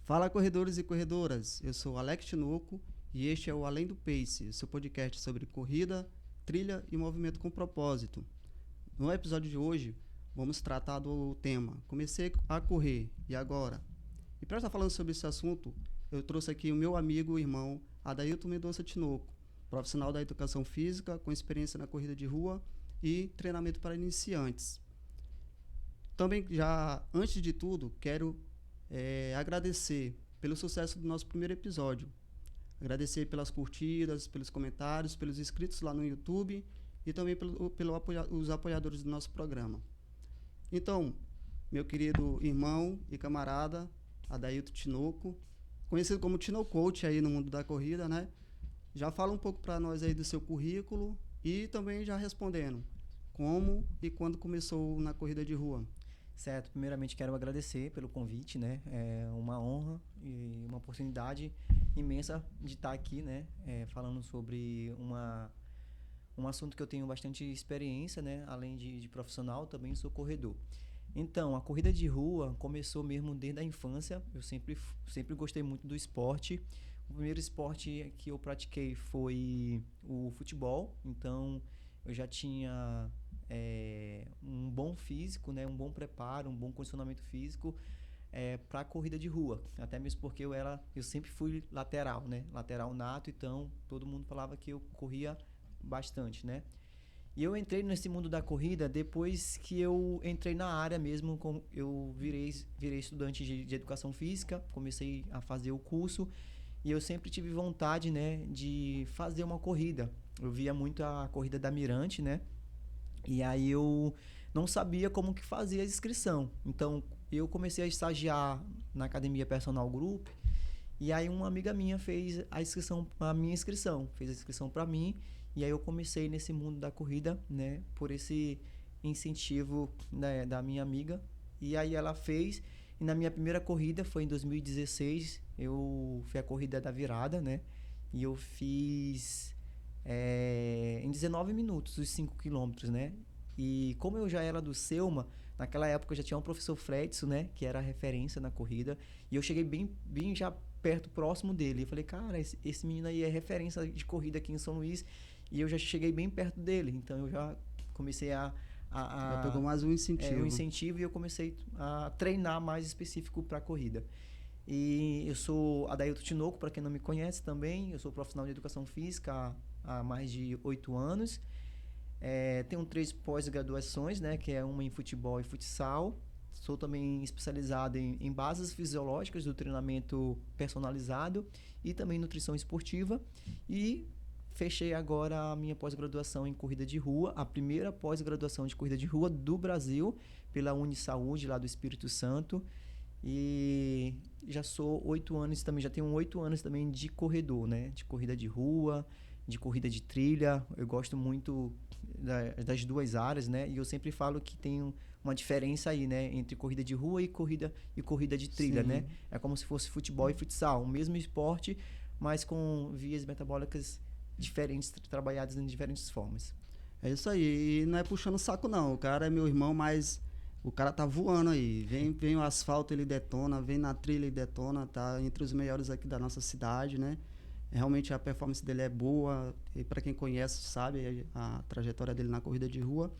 Fala, corredores e corredoras, eu sou Alex Tinoco e este é o Além do Pace, seu podcast sobre corrida, trilha e movimento com propósito. No episódio de hoje, vamos tratar do tema Comecei a correr, e agora? E para estar falando sobre esse assunto, eu trouxe aqui o meu amigo e irmão Adailton Mendonça Tinoco, profissional da educação física, com experiência na corrida de rua e treinamento para iniciantes. Também, já antes de tudo, quero agradecer pelo sucesso do nosso primeiro episódio. Agradecer pelas curtidas, pelos comentários, pelos inscritos lá no YouTube e também pelos apoiadores do nosso programa. Então, meu querido irmão e camarada, Adailton Tinoco, conhecido como Tino Coach aí no mundo da corrida, né? Já fala um pouco para nós aí do seu currículo e também já respondendo como e quando começou na corrida de rua. Certo, primeiramente quero agradecer pelo convite, né? É uma honra e uma oportunidade imensa de estar aqui, né? Falando sobre um assunto que eu tenho bastante experiência, né? Além de profissional, também sou corredor. Então, a corrida de rua começou mesmo desde a infância. Eu sempre gostei muito do esporte. O primeiro esporte que eu pratiquei foi o futebol. Então, eu já tinha um bom físico, né? Um bom preparo, um bom condicionamento físico para a corrida de rua. Até mesmo porque eu sempre fui lateral, né? Lateral nato, então todo mundo falava que eu corria bastante, né? E eu entrei nesse mundo da corrida depois que eu entrei na área mesmo, eu virei estudante de educação física, comecei a fazer o curso e eu sempre tive vontade, né, de fazer uma corrida. Eu via muito a corrida da Mirante, né? E aí eu não sabia como que fazia a inscrição. Então eu comecei a estagiar na Academia Personal Group e aí uma amiga minha fez a minha inscrição, fez a inscrição para mim. E aí eu comecei nesse mundo da corrida, né, por esse incentivo, né, da minha amiga. E aí ela fez, e na minha primeira corrida, foi em 2016, foi a corrida da virada, né, e eu fiz em 19 minutos os 5 quilômetros, né. E como eu já era do Selma, naquela época eu já tinha um professor Fredson, né, que era a referência na corrida, e eu cheguei bem já perto, próximo dele. Eu falei, cara, esse menino aí é referência de corrida aqui em São Luís, e eu já cheguei bem perto dele, então eu já comecei Já pegou mais um incentivo. Um incentivo, e eu comecei a treinar mais específico para a corrida. E eu sou Adailton Tinoco, para quem não me conhece também, eu sou profissional de educação física há mais de 8 anos. Tenho 3 pós-graduações, né, que é uma em futebol e futsal. Sou também especializado em bases fisiológicas do treinamento personalizado e também nutrição esportiva. E fechei agora a minha pós-graduação em corrida de rua, a primeira pós-graduação de corrida de rua do Brasil, pela Unisaúde, lá do Espírito Santo. E já sou 8 anos também, já tenho 8 anos também de corredor, né? De corrida de rua, de corrida de trilha. Eu gosto muito das duas áreas, né? E eu sempre falo que tem uma diferença aí, né? Entre corrida de rua e corrida de trilha, Sim. né? É como se fosse futebol e futsal, o mesmo esporte, mas com vias metabólicas diferentes, trabalhadas em diferentes formas. É isso aí, e não é puxando o saco não, o cara é meu irmão, mas o cara tá voando aí, vem o asfalto, ele detona, vem na trilha, ele detona, tá entre os melhores aqui da nossa cidade, né? Realmente a performance dele é boa, e para quem conhece sabe a trajetória dele na corrida de rua.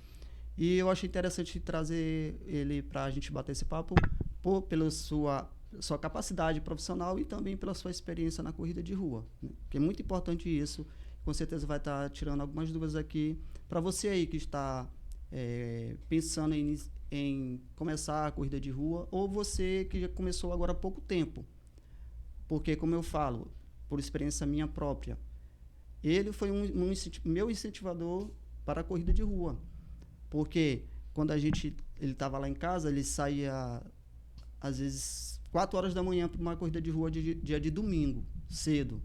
E eu acho interessante trazer ele para a gente bater esse papo pela sua capacidade profissional e também pela sua experiência na corrida de rua, né? Que é muito importante isso. Com certeza vai estar tirando algumas dúvidas aqui para você aí que está pensando em começar a corrida de rua, ou você que já começou agora há pouco tempo. Porque, como eu falo, por experiência minha própria, ele foi meu incentivador para a corrida de rua. Porque quando ele estava lá em casa, ele saía às vezes 4 horas da manhã para uma corrida de rua dia de domingo, cedo.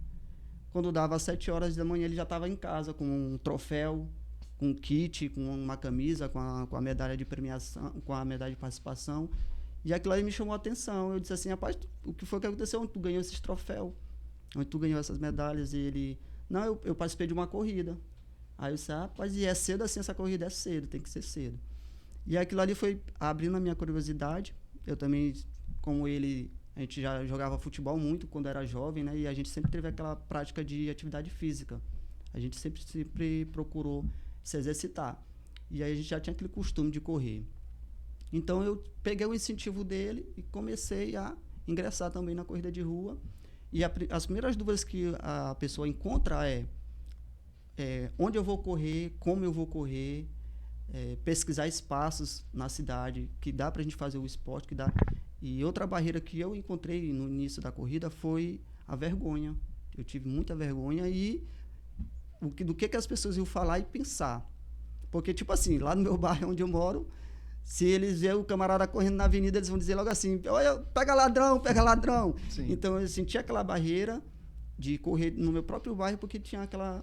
Quando dava 7 horas da manhã, ele já estava em casa com um troféu, com um kit, com uma camisa, com a medalha de premiação, com a medalha de participação. E aquilo aí me chamou a atenção. Eu disse assim, rapaz, o que foi que aconteceu? Onde tu ganhou esses troféus? Onde tu ganhou essas medalhas? E ele, não, eu participei de uma corrida. Aí eu disse, rapaz, e é cedo assim essa corrida? É cedo, tem que ser cedo. E aquilo ali foi abrindo a minha curiosidade. Eu também, como ele, A gente já jogava futebol muito quando era jovem, né? E a gente sempre teve aquela prática de atividade física. A gente sempre procurou se exercitar. E aí a gente já tinha aquele costume de correr. Então eu peguei o incentivo dele e comecei a ingressar também na corrida de rua. E as primeiras dúvidas que a pessoa encontra é onde eu vou correr, como eu vou correr, pesquisar espaços na cidade que dá para a gente fazer o esporte, que dá. E outra barreira que eu encontrei no início da corrida foi a vergonha. Eu tive muita vergonha e do que as pessoas iam falar e pensar. Porque, tipo assim, lá no meu bairro onde eu moro, se eles verem o camarada correndo na avenida, eles vão dizer logo assim, olha, pega ladrão, pega ladrão. Sim. Então eu senti aquela barreira de correr no meu próprio bairro porque tinha aquela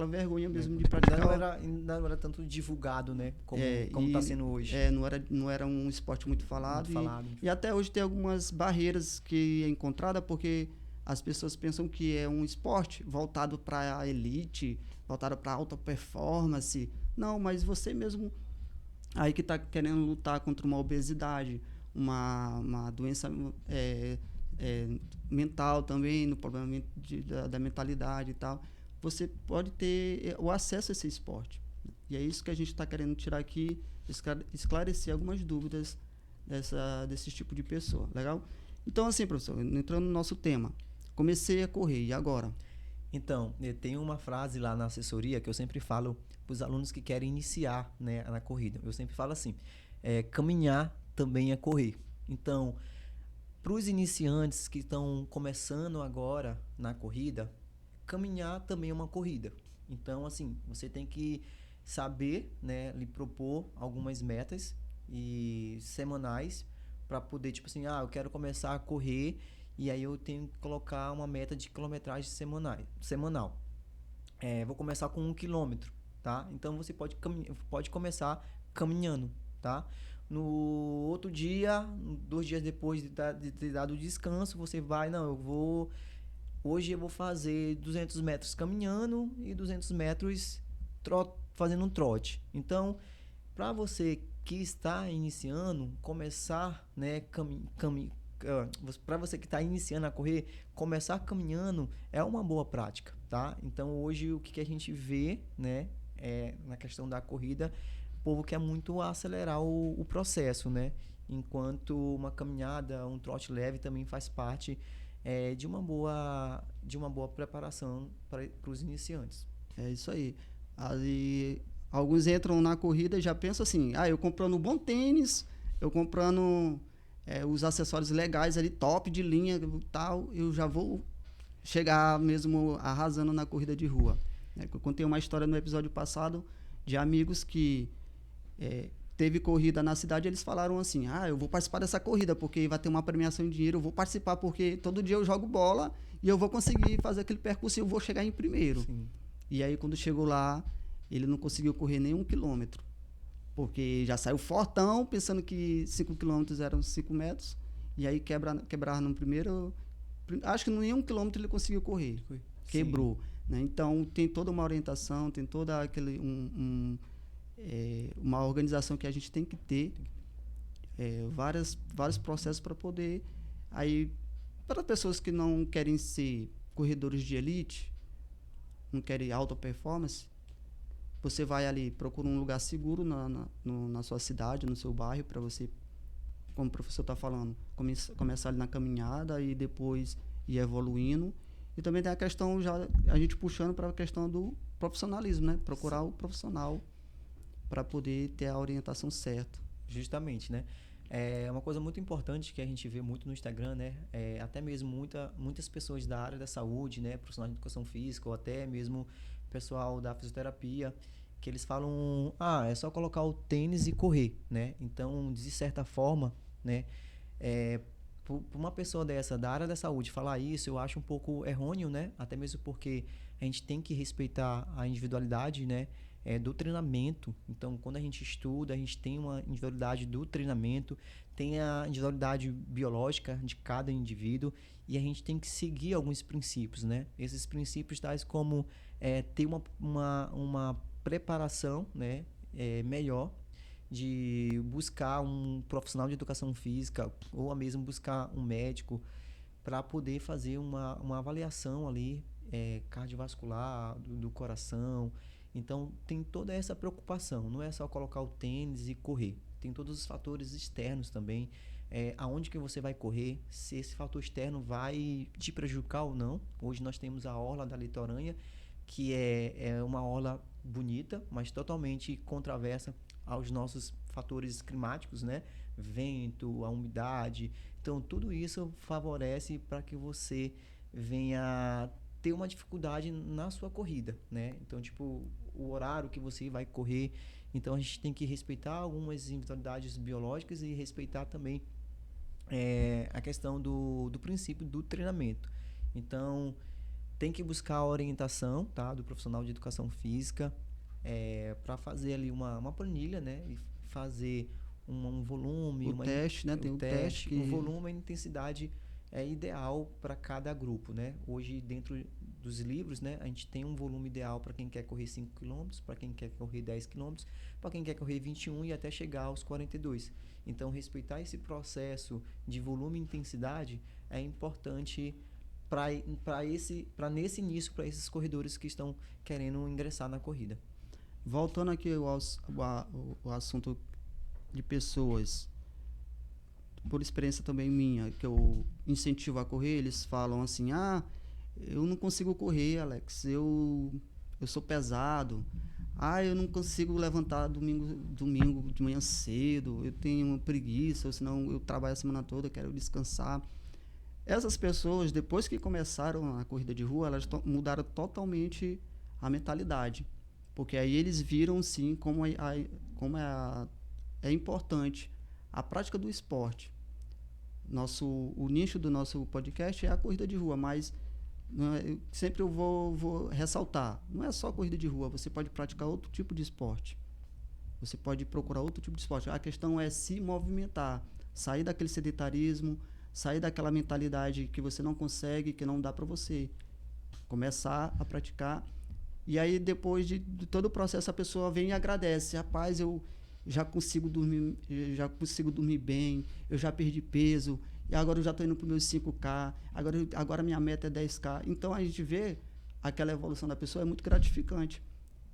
vergonha mesmo de praticar. Ainda não era tanto divulgado, né? Como está sendo hoje. Não era um esporte muito falado. E até hoje tem algumas barreiras que é encontrada porque as pessoas pensam que é um esporte voltado para a elite, voltado para alta performance. Não, mas você mesmo aí que está querendo lutar contra uma obesidade, uma doença mental também, no problema da mentalidade e tal, você pode ter o acesso a esse esporte. E é isso que a gente está querendo tirar aqui, esclarecer algumas dúvidas desse tipo de pessoa. Legal? Então, assim, professor, entrando no nosso tema, comecei a correr, e agora? Então, tem uma frase lá na assessoria que eu sempre falo para os alunos que querem iniciar, né, na corrida. Eu sempre falo assim, caminhar também é correr. Então, para os iniciantes que estão começando agora na corrida, caminhar também é uma corrida. Então, assim, você tem que saber, né, lhe propor algumas metas e semanais para poder, tipo assim, eu quero começar a correr e aí eu tenho que colocar uma meta de quilometragem semanal. Vou começar com 1 quilômetro, tá? Então, você pode começar caminhando, tá? No outro dia, 2 dias depois de ter dado o descanso, você vai, hoje eu vou fazer 200 metros caminhando e 200 metros fazendo um trote. Então, para você que está iniciando, começar, né, para você que está iniciando a correr, começar caminhando é uma boa prática, tá? Então, hoje, o que a gente vê, né, na questão da corrida, o povo quer muito acelerar o processo, né? Enquanto uma caminhada, um trote leve também faz parte de uma boa preparação para os iniciantes. É isso aí. Aí alguns entram na corrida e já pensam assim, eu comprando um bom tênis, eu comprando os acessórios legais ali, top de linha tal, eu já vou chegar mesmo arrasando na corrida de rua. Eu contei uma história no episódio passado de amigos que teve corrida na cidade, eles falaram assim, eu vou participar dessa corrida porque vai ter uma premiação em dinheiro, eu vou participar porque todo dia eu jogo bola e eu vou conseguir fazer aquele percurso e eu vou chegar em primeiro. Sim. E aí quando chegou lá, ele não conseguiu correr nem 1 quilômetro, porque já saiu fortão, pensando que 5 quilômetros eram 5 metros, e aí quebrar no primeiro, acho que nem 1 quilômetro ele conseguiu correr, quebrou. Né? Então tem toda uma orientação, tem toda aquele uma organização que a gente tem que ter, vários processos para poder, aí, para pessoas que não querem ser corredores de elite, não querem alta performance, você vai ali, procura um lugar seguro na sua cidade, no seu bairro, para você, como o professor está falando, começar ali na caminhada e depois ir evoluindo. E também tem a questão, já a gente puxando para a questão do profissionalismo, né? Procurar o profissional para poder ter a orientação certa. Justamente, né? É uma coisa muito importante que a gente vê muito no Instagram, né? Até mesmo muitas pessoas da área da saúde, né? Profissionais de educação física ou até mesmo pessoal da fisioterapia, que eles falam, é só colocar o tênis e correr, né? Então, de certa forma, né? Por uma pessoa dessa, da área da saúde, falar isso, eu acho um pouco errôneo, né? Até mesmo porque a gente tem que respeitar a individualidade, né? Do treinamento. Então, quando a gente estuda, a gente tem uma individualidade do treinamento, tem a individualidade biológica de cada indivíduo e a gente tem que seguir alguns princípios, né? Esses princípios tais como ter uma preparação, né? Melhor, de buscar um profissional de educação física ou mesmo buscar um médico para poder fazer uma avaliação ali cardiovascular do coração. Então, tem toda essa preocupação. Não é só colocar o tênis e correr. Tem todos os fatores externos também. Aonde que você vai correr, se esse fator externo vai te prejudicar ou não. Hoje nós temos a orla da litorânea, que é uma orla bonita, mas totalmente controversa aos nossos fatores climáticos, né? Vento, a umidade. Então, tudo isso favorece para que você venha ter uma dificuldade na sua corrida, né? Então, tipo, o horário que você vai correr. Então, a gente tem que respeitar algumas individualidades biológicas e respeitar também a questão do princípio do treinamento. Então, tem que buscar a orientação, tá, do profissional de educação física para fazer ali uma planilha, né? E fazer um volume, Teste, né? Tem um teste que... o volume e a intensidade ideal para cada grupo, né? Hoje, dentro dos livros, né, a gente tem um volume ideal para quem quer correr 5 km, para quem quer correr 10 km, para quem quer correr 21 e até chegar aos 42. Então, respeitar esse processo de volume e intensidade é importante para nesse início, para esses corredores que estão querendo ingressar na corrida. Voltando aqui ao assunto de pessoas, por experiência também minha, que eu incentivo a correr, eles falam assim, eu não consigo correr, Alex, eu sou pesado, eu não consigo levantar domingo de manhã cedo, eu tenho preguiça, ou senão eu trabalho a semana toda, quero descansar. Essas pessoas, depois que começaram a corrida de rua, elas mudaram totalmente a mentalidade, porque aí eles viram sim como é importante a prática do esporte. O nicho do nosso podcast é a corrida de rua, mas sempre eu vou ressaltar, não é só corrida de rua, você pode praticar outro tipo de esporte, você pode procurar outro tipo de esporte. A questão é se movimentar, sair daquele sedentarismo, sair daquela mentalidade que você não consegue, que não dá para você, começar a praticar. E aí, depois de todo o processo, a pessoa vem e agradece. Rapaz, eu já consigo dormir bem, eu já perdi peso, e agora eu já estou indo para os meus 5K, agora minha meta é 10K. Então, a gente vê aquela evolução da pessoa, é muito gratificante.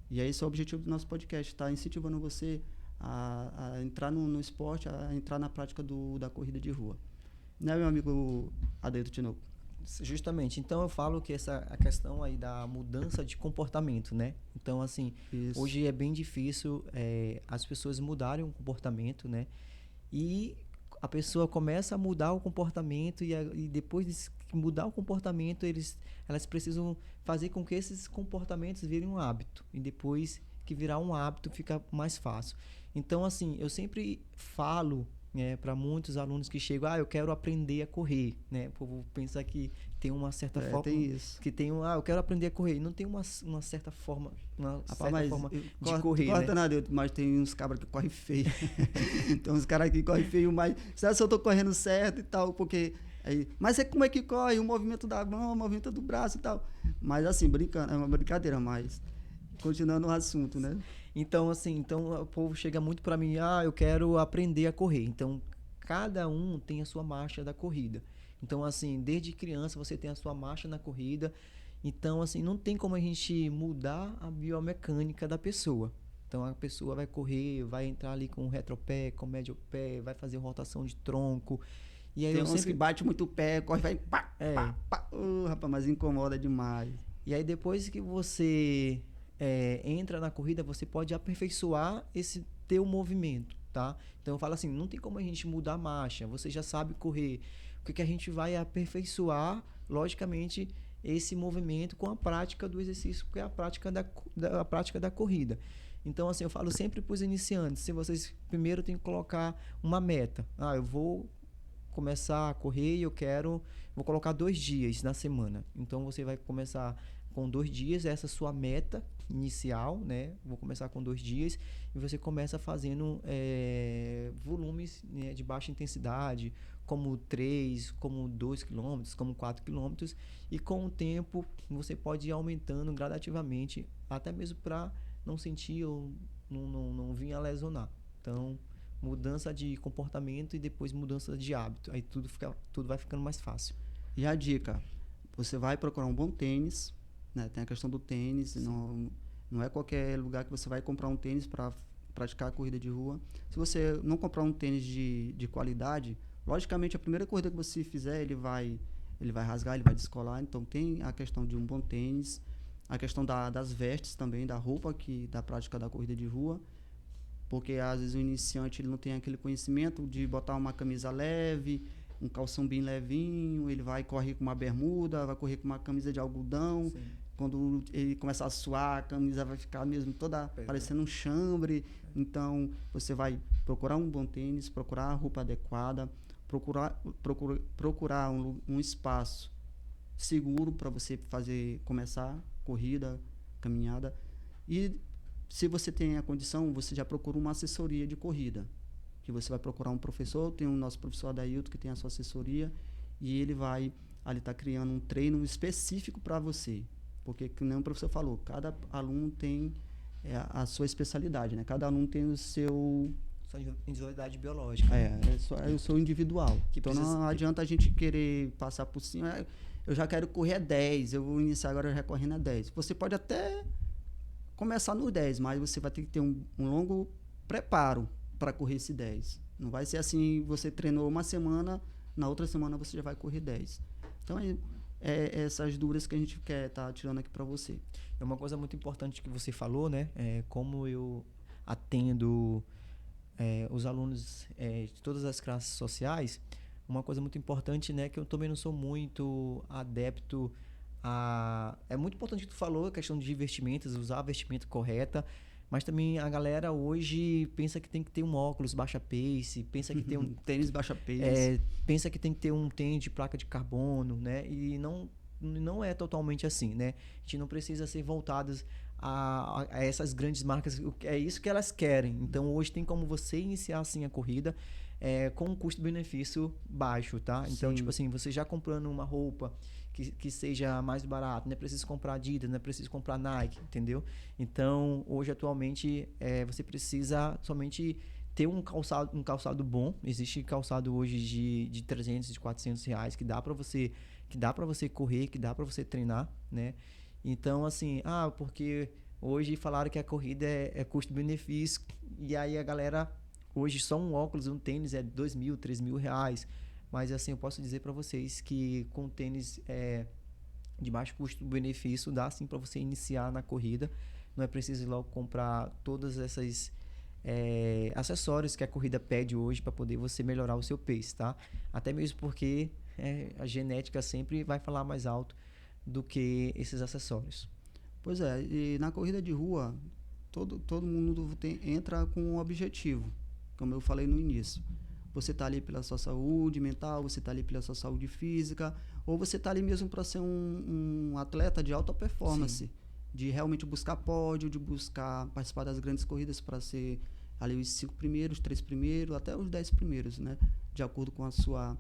E é esse o objetivo do nosso podcast, tá incentivando você a entrar no esporte, a entrar na prática da corrida de rua. Né, meu amigo Adeilton Tinoco? Justamente. Então, eu falo que a questão aí da mudança de comportamento, né? Então, assim, Isso. Hoje é bem difícil as pessoas mudarem o comportamento, né? E a pessoa começa a mudar o comportamento e depois de mudar o comportamento, elas precisam fazer com que esses comportamentos virem um hábito. E depois que virar um hábito, fica mais fácil. Então, assim, eu sempre falo para muitos alunos que chegam, eu quero aprender a correr, né? O povo pensa que tem uma certa forma, tem isso. que tem eu quero aprender a correr, não tem uma certa forma, forma de correr, corta né? Nada, mas tem uns cabras que correm feio. Tem uns caras que correm feio, mas será que eu tô correndo certo e tal, porque mas como é que corre? O movimento da mão, o movimento do braço e tal. Mas assim, brincando, é uma brincadeira, mas continuando o assunto, né? Então, assim, o povo chega muito para mim, eu quero aprender a correr. Então, cada um tem a sua marcha da corrida. Então, assim, desde criança você tem a sua marcha na corrida. Então, assim, não tem como a gente mudar a biomecânica da pessoa. Então, a pessoa vai correr, vai entrar ali com o retropé, com o médio pé, vai fazer rotação de tronco. E aí tem uns que bate muito o pé, corre, vai pá, pá. Rapaz, mas incomoda demais. E aí, depois que você entra na corrida, você pode aperfeiçoar esse teu movimento, tá? Então eu falo assim, não tem como a gente mudar a marcha, você já sabe correr. O que a gente vai aperfeiçoar, logicamente, esse movimento com a prática do exercício, que é a prática da corrida. Então, assim, eu falo sempre para os iniciantes, se vocês primeiro têm que colocar uma meta. Eu vou começar a correr e vou colocar 2 dias na semana. Então, você vai começar com 2 dias, essa é a sua meta inicial, né? Vou começar com 2 dias e você começa fazendo volumes, né, de baixa intensidade, como 3, como 2 km, como 4 km, e com o tempo você pode ir aumentando gradativamente, até mesmo para não sentir ou não vir a lesionar. Então, mudança de comportamento e depois mudança de hábito. Aí tudo vai ficando mais fácil. E a dica, você vai procurar um bom tênis, né? Tem a questão do tênis, não é qualquer lugar que você vai comprar um tênis para praticar a corrida de rua. Se você não comprar um tênis de qualidade, logicamente a primeira corrida que você fizer, ele vai rasgar, ele vai descolar. Então tem a questão de um bom tênis, a questão das vestes também, da roupa da prática da corrida de rua, porque às vezes o iniciante ele não tem aquele conhecimento de botar uma camisa leve, um calção bem levinho, ele vai correr com uma bermuda, vai correr com uma camisa de algodão. Sim. Quando ele começar a suar, a camisa vai ficar mesmo toda parecendo um chambre. Então, você vai procurar um bom tênis, procurar a roupa adequada, procurar um espaço seguro para você começar corrida, caminhada. E se você tem a condição, você já procura uma assessoria de corrida, que você vai procurar um professor. Tem o nosso professor Adailton, que tem a sua assessoria, e ele vai ali estar criando um treino específico para você. Porque, como o professor falou, cada aluno tem a sua especialidade, né? Cada aluno tem sua individualidade biológica. Eu sou individual. Então não adianta a gente querer passar por cima. Eu já quero correr a 10, eu vou iniciar agora já correndo a 10. Você pode até começar no 10, mas você vai ter que ter um longo preparo para correr esse 10. Não vai ser assim, você treinou uma semana, na outra semana você já vai correr 10. Então essas dúvidas que a gente quer estar tirando aqui para você. É uma coisa muito importante que você falou, né? Como eu atendo os alunos de todas as classes sociais, uma coisa muito importante, né? Que eu também não sou muito adepto a... É muito importante que tu falou, a questão de vestimentas, usar a vestimenta correta, mas também a galera hoje pensa que tem que ter um óculos baixa pace, pensa que tem um tênis baixa pace, pensa que tem que ter um tênis de placa de carbono, né? E não é totalmente assim, né? A gente não precisa ser voltados a essas grandes marcas, é isso que elas querem. Então hoje tem como você iniciar assim a corrida com um custo-benefício baixo, tá? Então, Sim. tipo assim, você já comprando uma roupa que seja mais barato, não é preciso comprar Adidas, não é preciso comprar Nike, entendeu? Então, hoje, atualmente, você precisa somente ter um calçado bom. Existe calçado hoje de 300, de 400 reais, que dá para você correr, que dá para você treinar, né? Então, assim, porque hoje falaram que a corrida é custo-benefício, e aí a galera, hoje só um óculos, um tênis é 2.000, 3.000 reais. Mas assim, eu posso dizer para vocês que com tênis de baixo custo-benefício dá sim para você iniciar na corrida. Não é preciso ir logo comprar todas essas acessórios que a corrida pede hoje para poder você melhorar o seu pace, tá? Até mesmo porque a genética sempre vai falar mais alto do que esses acessórios. Pois é, e na corrida de rua, todo mundo entra com um objetivo, como eu falei no início. Você está ali pela sua saúde mental, você está ali pela sua saúde física, ou você está ali mesmo para ser um atleta de alta performance, sim, de realmente buscar pódio, de buscar participar das grandes corridas para ser ali os 5 primeiros, 3 primeiros, até os 10 primeiros, né? De acordo com a sua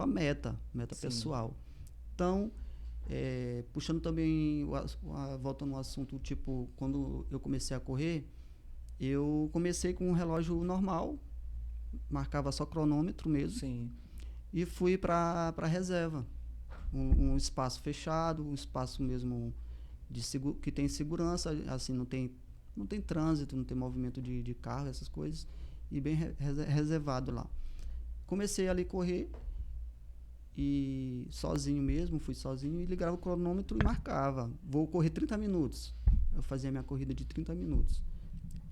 meta sim, pessoal. Então, puxando também, voltando no assunto, tipo, quando eu comecei a correr, eu comecei com um relógio normal, marcava só cronômetro mesmo. Sim. E fui para reserva, um espaço fechado, um espaço mesmo que tem segurança, assim, não tem trânsito, não tem movimento de carro, essas coisas, e bem reservado lá. Comecei ali a correr e sozinho mesmo, fui sozinho e ligava o cronômetro e marcava, vou correr 30 minutos. Eu fazia minha corrida de 30 minutos.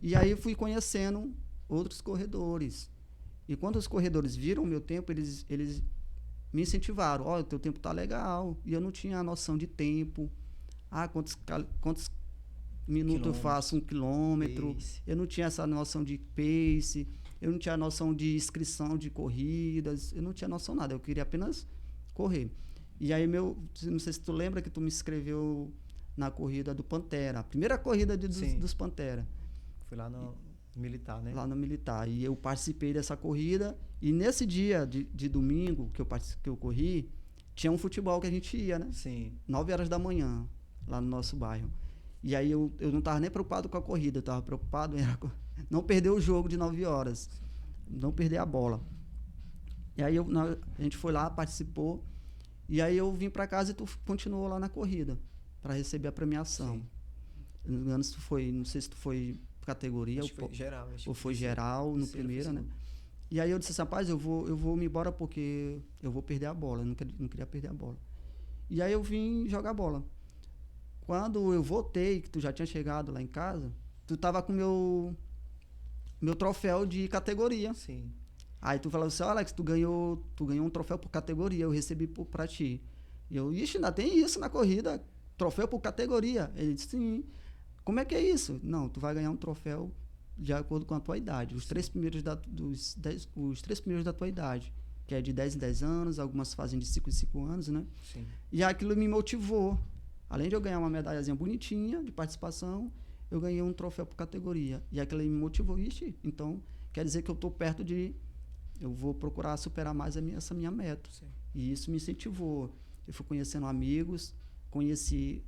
E aí eu fui conhecendo outros corredores. E quando os corredores viram o meu tempo, eles me incentivaram. O teu tempo tá legal. E eu não tinha a noção de tempo. Quantos minutos eu faço? 1 quilômetro. Pace. Eu não tinha essa noção de pace. Eu não tinha a noção de inscrição de corridas. Eu não tinha noção nada. Eu queria apenas correr. E aí, não sei se tu lembra que tu me inscreveu na corrida do Pantera. A primeira corrida dos Pantera. Fui lá no Militar, né? Lá no Militar. E eu participei dessa corrida. E nesse dia de domingo que eu corri, tinha um futebol que a gente ia, né? Sim. 9 horas da manhã, lá no nosso bairro. E aí eu não estava nem preocupado com a corrida, eu estava preocupado não perder o jogo de 9 horas, não perder a bola. E aí a gente foi lá, participou, e aí eu vim para casa e tu continuou lá na corrida para receber a premiação. Antes não sei se tu foi categoria Acho que foi geral, ou foi geral no primeiro, né? E aí eu disse assim, rapaz, eu vou me embora porque eu vou perder a bola, eu não queria perder a bola. E aí eu vim jogar bola. Quando eu voltei, que tu já tinha chegado lá em casa, tu tava com meu troféu de categoria. Sim. Aí tu falou assim, Alex, tu ganhou um troféu por categoria, eu recebi pra ti. E eu, ixi, ainda tem isso na corrida, troféu por categoria. Ele disse, sim. Como é que é isso? Não, tu vai ganhar um troféu de acordo com a tua idade. Os 3 primeiros os 3 primeiros da tua idade, que é de 10 em 10 anos, algumas fazem de 5 em 5 anos, né? Sim. E aquilo me motivou. Além de eu ganhar uma medalhazinha bonitinha de participação, eu ganhei um troféu por categoria. E aquilo me motivou. Ixi, então quer dizer que eu estou perto de... Eu vou procurar superar mais essa minha meta. Sim. E isso me incentivou. Eu fui conhecendo amigos,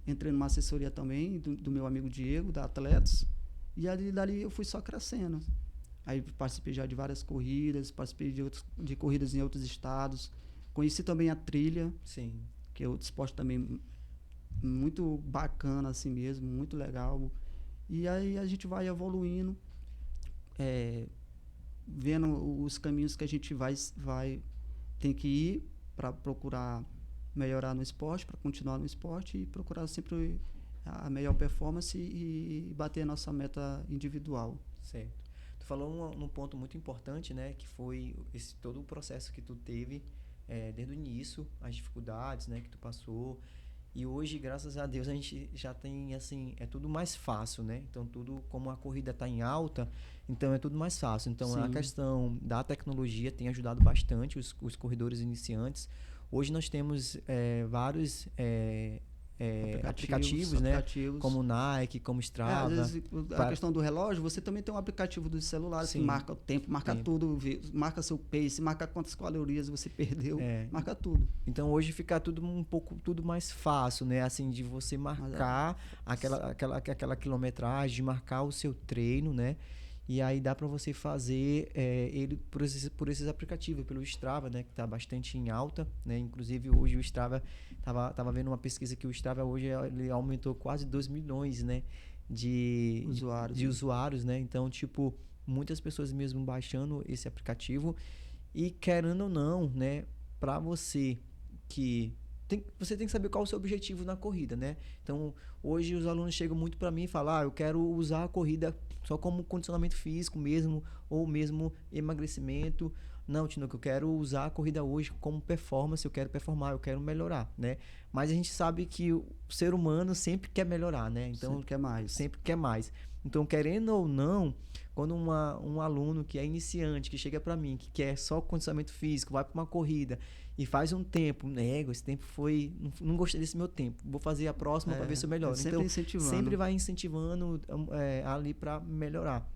entrei numa assessoria também do meu amigo Diego, da Atletas, e dali eu fui só crescendo. Aí participei já de várias corridas, participei de corridas em outros estados. Conheci também a trilha, Sim. que é outro esporte também muito bacana assim mesmo, muito legal. E aí a gente vai evoluindo, vendo os caminhos que a gente tem que ir para procurar melhorar no esporte, para continuar no esporte e procurar sempre a melhor performance e bater a nossa meta individual. Certo. Tu falou num ponto muito importante, né, que foi todo o processo que tu teve desde o início, as dificuldades, né, que tu passou. E hoje, graças a Deus, a gente já tem, assim, é tudo mais fácil, né? Então, tudo, como a corrida está em alta, então é tudo mais fácil. Então, Sim. a questão da tecnologia tem ajudado bastante os corredores iniciantes. Hoje nós temos vários aplicativos, né? Como Nike, como Strava. Às vezes, a questão do relógio, você também tem um aplicativo dos celulares que marca o tempo, marca tudo, marca seu pace, marca quantas calorias você perdeu, marca tudo. Então hoje fica tudo tudo mais fácil, né? Assim, de você marcar aquela quilometragem, de marcar o seu treino, né? E aí dá para você fazer ele por esses aplicativos, pelo Strava, né, que está bastante em alta, né? Inclusive hoje o Strava, tava vendo uma pesquisa que o Strava hoje ele aumentou quase 2 milhões, né, de usuários, né? Então, tipo, muitas pessoas mesmo baixando esse aplicativo e querendo ou não, né, para você você tem que saber qual é o seu objetivo na corrida, né? Então, hoje os alunos chegam muito para mim e falam, eu quero usar a corrida só como condicionamento físico mesmo, ou mesmo emagrecimento. Não, Tinoco, eu quero usar a corrida hoje como performance, eu quero performar, eu quero melhorar, né? Mas a gente sabe que o ser humano sempre quer melhorar, né? Então, sempre quer mais. Então, querendo ou não, quando um aluno que é iniciante, que chega para mim, que quer só condicionamento físico, vai para uma corrida e faz um tempo, esse tempo não gostei desse meu tempo, vou fazer a próxima para ver se eu melhoro. Então, sempre vai incentivando ali para melhorar.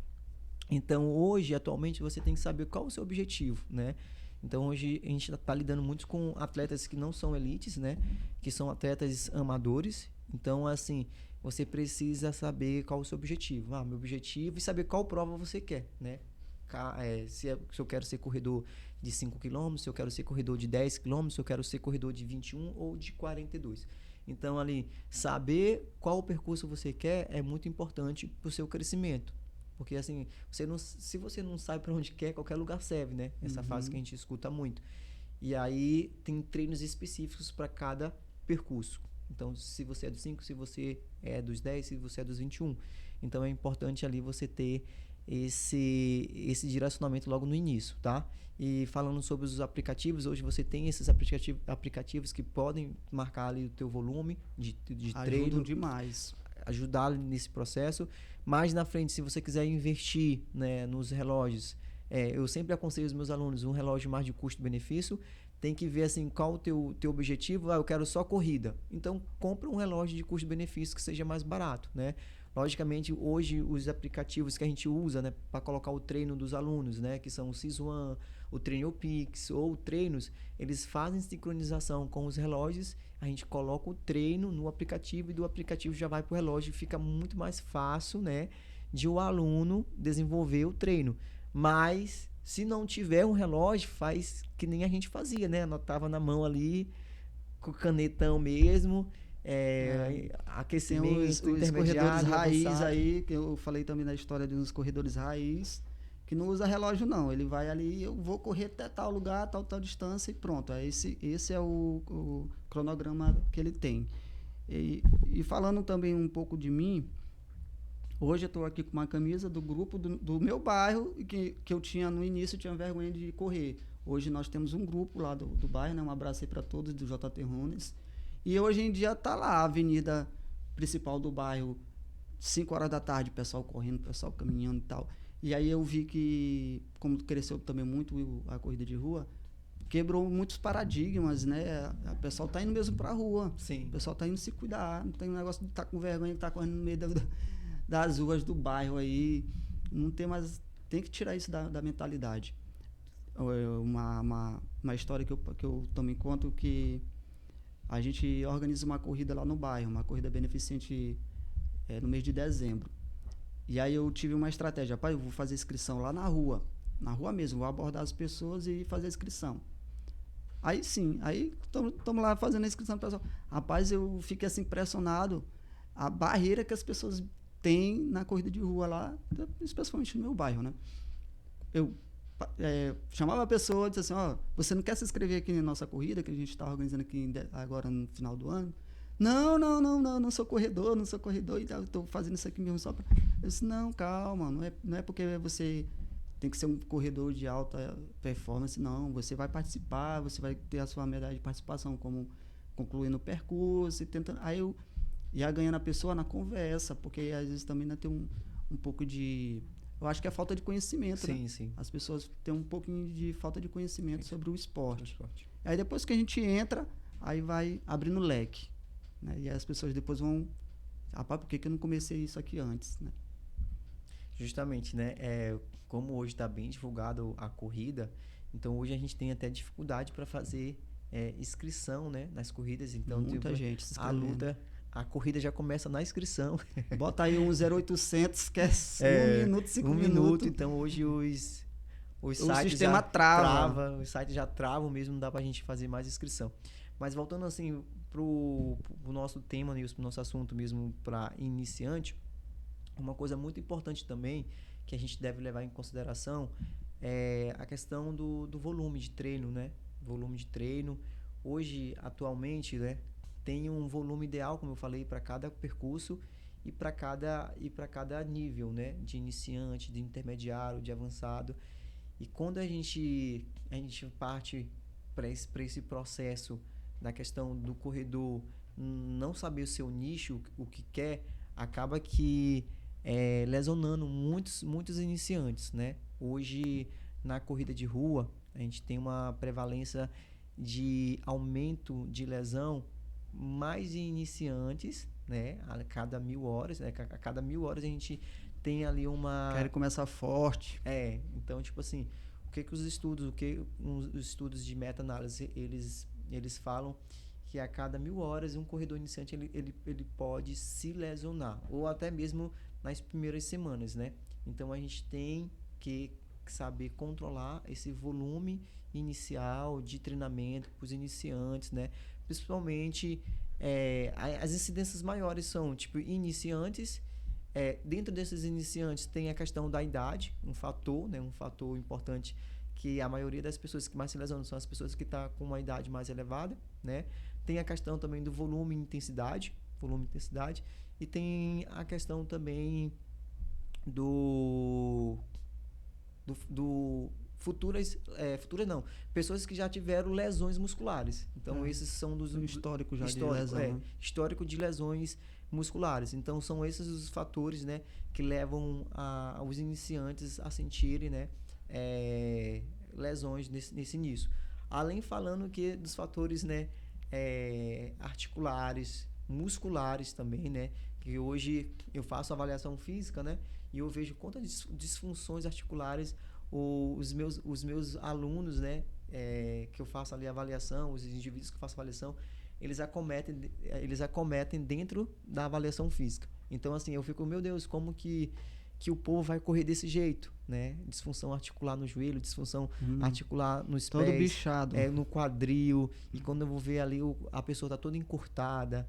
Então, hoje, atualmente, você tem que saber qual é o seu objetivo, né? Então, hoje, a gente está lidando muito com atletas que não são elites, né? Que são atletas amadores. Então, assim, você precisa saber qual é o seu objetivo. Meu objetivo, e saber qual prova você quer, né? Se eu quero ser corredor de 5 km, se eu quero ser corredor de 10 km, se eu quero ser corredor de 21 ou de 42. Então, ali, saber qual percurso você quer é muito importante para o seu crescimento. Porque, assim, se você não sabe para onde quer, qualquer lugar serve, né? Essa fase que a gente escuta muito. E aí, tem treinos específicos para cada percurso. Então, se você é dos 5, se você é dos 10, se você é dos 21. Então, é importante ali você ter esse direcionamento logo no início, tá? E falando sobre os aplicativos, hoje você tem esses aplicativos que podem marcar ali o teu volume de treino. Ajudam demais. Ajudar nesse processo. Mais na frente, se você quiser investir, né, nos relógios, eu sempre aconselho os meus alunos um relógio mais de custo-benefício. Tem que ver assim, qual o teu objetivo. Eu quero só corrida. Então, compra um relógio de custo-benefício que seja mais barato, né? Logicamente, hoje, os aplicativos que a gente usa, né, para colocar o treino dos alunos, né, que são o Sysone, o TreinoPix ou treinos, eles fazem sincronização com os relógios. A gente coloca o treino no aplicativo e do aplicativo já vai para o relógio e fica muito mais fácil, né, de o aluno desenvolver o treino. Mas, se não tiver um relógio, faz que nem a gente fazia, né? Anotava na mão ali, com canetão mesmo, Tem os aquecimento, corredores intermediário, raiz avançado. aí, que eu falei também da história de uns corredores raiz, que não usa relógio não. Ele vai ali, eu vou correr até tal lugar, tal distância e pronto. Esse é o cronograma que ele tem. E falando também um pouco de mim, hoje eu estou aqui com uma camisa do grupo do meu bairro, que eu tinha no início, eu tinha vergonha de correr. Hoje nós temos um grupo lá do bairro, né? Um abraço aí para todos do JT Runes. E hoje em dia tá lá a avenida principal do bairro, 5 horas da tarde, o pessoal correndo, o pessoal caminhando e tal. E aí eu vi que, como cresceu também muito a corrida de rua, quebrou muitos paradigmas, né? O pessoal tá indo mesmo pra rua. Sim. O pessoal tá indo se cuidar. Não tem um negócio de estar com vergonha de estar correndo no meio das ruas do bairro aí. Não tem mais. Tem que tirar isso da mentalidade. Uma história que eu também conto que a gente organiza uma corrida lá no bairro, uma corrida beneficente no mês de dezembro. E aí eu tive uma estratégia, rapaz, eu vou fazer inscrição lá na rua mesmo, vou abordar as pessoas e fazer a inscrição. Aí sim, aí estamos lá fazendo a inscrição do pessoal. Rapaz, eu fiquei assim impressionado a barreira que as pessoas têm na corrida de rua lá, especialmente no meu bairro, né? Eu chamava a pessoa e disse assim, ó, você não quer se inscrever aqui na nossa corrida, que a gente está organizando aqui agora no final do ano? Não sou corredor e tal, estou fazendo isso aqui mesmo só para... Eu disse, não, calma, não é porque você tem que ser um corredor de alta performance, não, você vai participar, você vai ter a sua medalha de participação, como concluindo o percurso, e tentando... Aí eu ia ganhando a pessoa na conversa, porque às vezes também ainda tem um pouco de... Eu acho que é falta de conhecimento, Sim, né? sim. As pessoas têm um pouquinho de falta de conhecimento sobre o esporte. Aí depois que a gente entra, aí vai abrindo leque, né? E aí as pessoas depois vão... Rapaz, por que eu não comecei isso aqui antes, né? Justamente, né? Como hoje está bem divulgado a corrida, então hoje a gente tem até dificuldade para fazer inscrição, né, nas corridas. Então, muita gente se inscrevendo. A corrida já começa na inscrição. Bota aí um 0800, que é 1 minuto, 5 minutos. 1 minuto, então hoje os sites o sistema já trava. Os sites já travam mesmo, não dá pra gente fazer mais inscrição. Mas voltando assim pro nosso tema, né, pro nosso assunto mesmo para iniciante, uma coisa muito importante também que a gente deve levar em consideração é a questão do volume de treino, né? Volume de treino. Hoje, atualmente, né, tem um volume ideal, como eu falei, para cada percurso e para cada nível, né? De iniciante, de intermediário, de avançado. E quando a gente parte para esse processo da questão do corredor não saber o seu nicho, o que quer, acaba que lesionando muitos iniciantes, né? Hoje, na corrida de rua, a gente tem uma prevalência de aumento de lesão mais em iniciantes, né? A cada 1000 horas, né? A cada 1000 horas a gente tem ali uma... Quer começar forte. Então, tipo assim, os estudos de meta-análise, eles falam que a cada 1000 horas um corredor iniciante ele pode se lesionar, ou até mesmo nas primeiras semanas, né? Então, a gente tem que saber controlar esse volume inicial de treinamento para os iniciantes, né? Principalmente, as incidências maiores são, tipo, iniciantes. Dentro desses iniciantes tem a questão da idade, um fator importante, que a maioria das pessoas que mais se lesionam são as pessoas que estão com uma idade mais elevada, né? Tem a questão também do volume e intensidade, e tem a questão também pessoas que já tiveram lesões musculares. Então, esses são dos... Histórico já de lesão. Né? Histórico de lesões musculares. Então, são esses os fatores, né, que levam os iniciantes a sentirem, né, lesões nesse início. Além falando que dos fatores, né, articulares, musculares também, né, que hoje eu faço avaliação física, né, e eu vejo quantas disfunções articulares os meus alunos, né, que eu faço ali a avaliação, os indivíduos que eu faço avaliação, eles acometem dentro da avaliação física. Então, assim, eu fico, meu Deus, como que que o povo vai correr desse jeito, né? Disfunção articular no joelho, disfunção articular nos todo pés, bichado. no quadril, e quando eu vou ver ali a pessoa tá toda encurtada,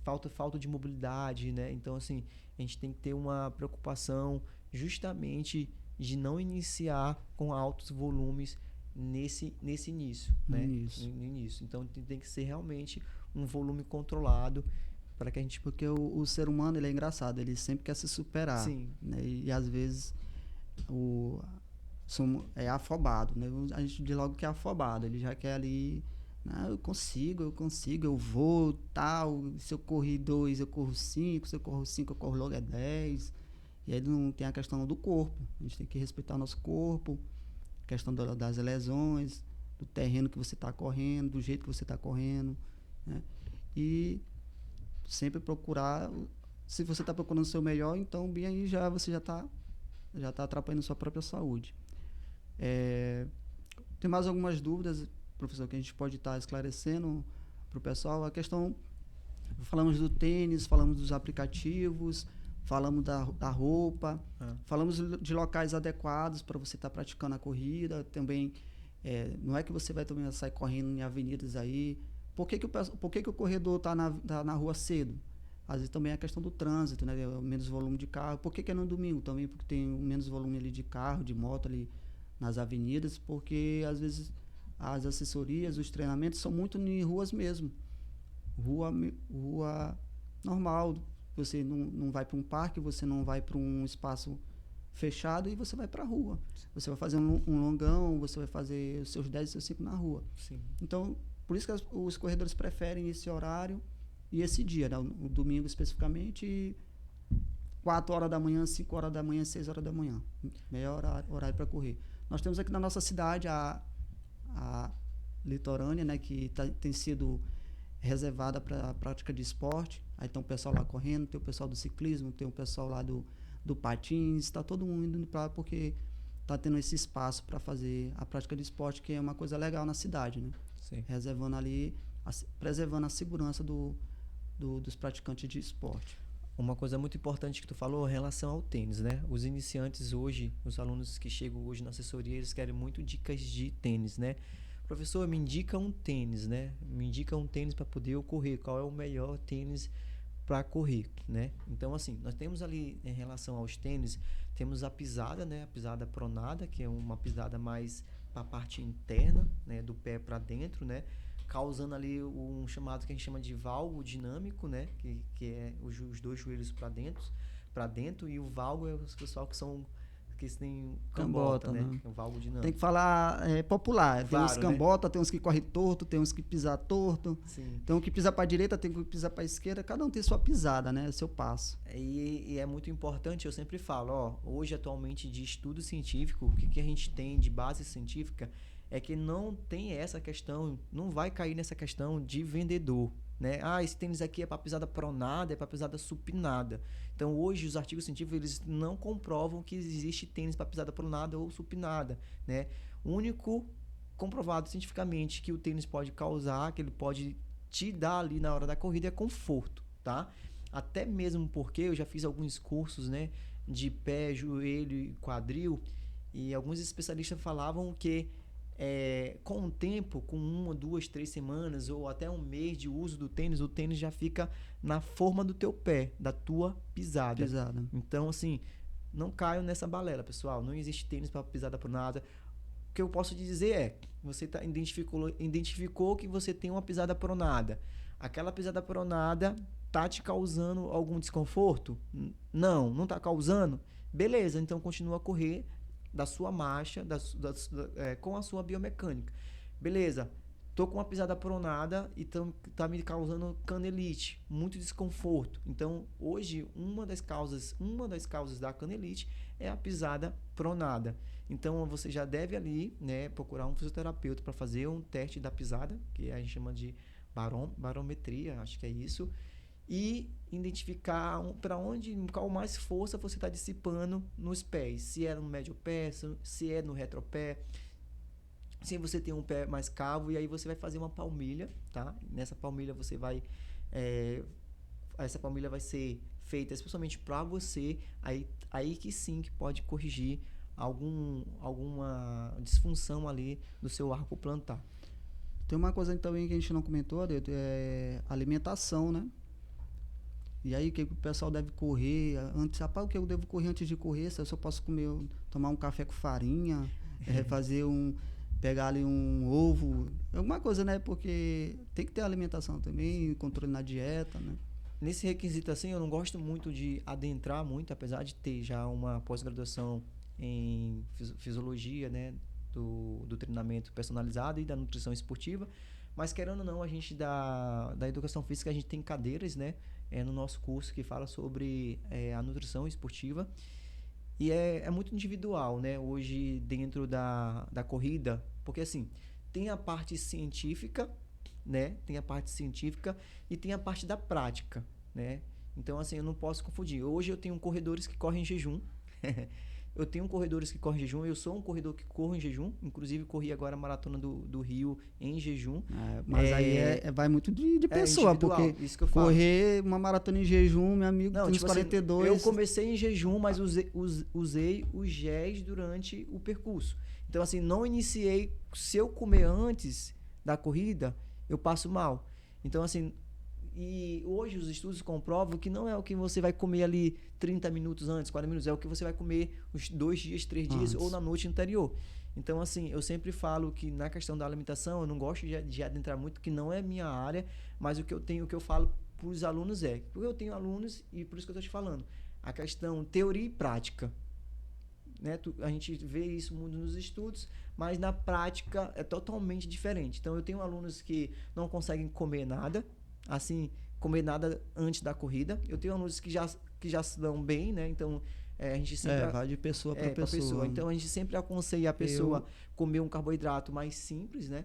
falta de mobilidade, né? Então, assim, a gente tem que ter uma preocupação justamente de não iniciar com altos volumes nesse início, né? No início. Então, tem que ser realmente um volume controlado para que a gente... Porque o ser humano, ele é engraçado, ele sempre quer se superar. Sim. Né? E às vezes é afobado, né? A gente diz logo que é afobado, ele já quer ali, eu consigo, eu vou, tal, se eu corri 2, eu corro 5, se eu corro 5, eu corro logo 10. E aí não tem a questão do corpo, a gente tem que respeitar o nosso corpo, a questão das lesões, do terreno que você está correndo, do jeito que você está correndo, né? E sempre procurar, se você está procurando o seu melhor, então bem aí você já está atrapalhando a sua própria saúde. Tem mais algumas dúvidas, professor, que a gente pode estar esclarecendo para o pessoal? A questão, falamos do tênis, falamos dos aplicativos, falamos da roupa, falamos de locais adequados para você estar praticando a corrida. Também, não é que você vai também sair correndo em avenidas aí. Por que o corredor está na rua cedo? Às vezes também é a questão do trânsito, né? Menos volume de carro. Por que é no domingo? Também porque tem menos volume ali de carro, de moto ali nas avenidas, porque às vezes as assessorias, os treinamentos são muito em ruas mesmo. Rua normal. Você não vai para um parque, você não vai para um espaço fechado e você vai para a rua. Você vai fazer um longão, você vai fazer os seus 10 e seus 5 na rua. Sim. Então, por isso que os corredores preferem esse horário e esse dia, né? O domingo especificamente, 4 horas da manhã, 5 horas da manhã, 6 horas da manhã. Melhor horário para correr. Nós temos aqui na nossa cidade a litorânea, né? Que tem sido reservada para a prática de esporte. Aí tem o pessoal lá correndo, tem o pessoal do ciclismo, tem o pessoal lá do patins, está todo mundo indo para lá porque está tendo esse espaço para fazer a prática de esporte, que é uma coisa legal na cidade, né? Sim. Reservando ali, preservando a segurança dos praticantes de esporte. Uma coisa muito importante que tu falou em relação ao tênis, né? Os iniciantes hoje, os alunos que chegam hoje na assessoria, eles querem muito dicas de tênis, né? Professor, me indica um tênis, né? Me indica um tênis para poder eu correr. Qual é o melhor tênis para correr, né? Então, assim, nós temos ali, em relação aos tênis, temos a pisada, né? A pisada pronada, que é uma pisada mais para a parte interna, né? Do pé para dentro, né? Causando ali um chamado que a gente chama de valgo dinâmico, né? Que é os dois joelhos para dentro, e o valgo é os pessoal que têm cambota, né? O valgo dinâmico. Tem que falar popular. Tem uns cambota, né? Tem uns que corre torto, tem uns que pisa torto. Sim. Tem um que pisa para a direita, tem um que pisa para a esquerda. Cada um tem sua pisada, né? Seu passo. E é muito importante, eu sempre falo, hoje atualmente de estudo científico, o que a gente tem de base científica é que não tem essa questão, não vai cair nessa questão de vendedor, né? Esse tênis aqui é para pisada pronada, é para pisada supinada. Então, hoje, os artigos científicos, eles não comprovam que existe tênis para pisada pronada ou supinada, né? O único comprovado cientificamente que o tênis pode causar, que ele pode te dar ali na hora da corrida, é conforto, tá? Até mesmo porque eu já fiz alguns cursos, né? De pé, joelho e quadril, e alguns especialistas falavam que com o tempo, com 1, 2, 3 semanas ou até um mês de uso do tênis, o tênis já fica na forma do teu pé, da tua pisada. Então, assim, não caio nessa balela, pessoal. Não existe tênis para pisada pronada. O que eu posso te dizer é, você identificou que você tem uma pisada pronada. Aquela pisada pronada tá te causando algum desconforto? Não tá causando? Beleza, então continua a correr da sua marcha, com a sua biomecânica. Beleza, tô com uma pisada pronada e tá me causando canelite, muito desconforto. Então, hoje, uma das causas da canelite é a pisada pronada. Então, você já deve ali, né, procurar um fisioterapeuta para fazer um teste da pisada, que a gente chama de barometria, acho que é isso, e identificar qual mais força você está dissipando nos pés. Se é no médio pé, se é no retropé, se você tem um pé mais cavo, e aí você vai fazer uma palmilha, tá? Nessa palmilha você vai... essa palmilha vai ser feita especialmente para você, aí que sim que pode corrigir alguma disfunção ali do seu arco plantar. Tem uma coisa também que a gente não comentou, Adeilton, é alimentação, né? E aí, o que o pessoal deve correr antes? Rapaz, o que eu devo correr antes de correr? Se eu só posso comer, tomar um café com farinha, pegar ali um ovo, alguma coisa, né? Porque tem que ter alimentação também, controle na dieta, né? Nesse requisito assim, eu não gosto muito de adentrar muito, apesar de ter já uma pós-graduação em fisiologia, né? Do treinamento personalizado e da nutrição esportiva. Mas querendo ou não, a gente da educação física, a gente tem cadeiras, né? No nosso curso que fala sobre a nutrição esportiva. E é muito individual, né? Hoje, dentro da corrida, porque assim, tem a parte científica, né? Tem a parte científica e tem a parte da prática, né? Então, assim, eu não posso confundir. Hoje eu tenho corredores que correm em jejum. Eu tenho corredores que correm em jejum, eu sou um corredor que corre em jejum, inclusive corri agora a maratona do Rio em jejum. Mas aí vai muito de pessoa, porque isso que eu falo. Correr uma maratona em jejum, meu amigo, não, tem tipo uns 42... Assim, eu comecei em jejum, mas usei os géis durante o percurso. Então, assim, não iniciei, se eu comer antes da corrida, eu passo mal. Então, assim, e hoje os estudos comprovam que não é o que você vai comer ali 30 minutos antes, 40 minutos, é o que você vai comer os 2 dias, 3 dias ou na noite anterior. Então, assim, eu sempre falo que na questão da alimentação, eu não gosto de adentrar muito, que não é minha área, mas o que eu falo para os alunos porque eu tenho alunos e por isso que eu estou te falando, a questão teoria e prática. Né? A gente vê isso muito nos estudos, mas na prática é totalmente diferente. Então, eu tenho alunos que não conseguem comer nada, assim, comer nada antes da corrida. Eu tenho alunos que já se dão bem, né? Então, a gente sempre... vai de pessoa para pessoa. Então, a gente sempre aconselha a pessoa comer um carboidrato mais simples, né?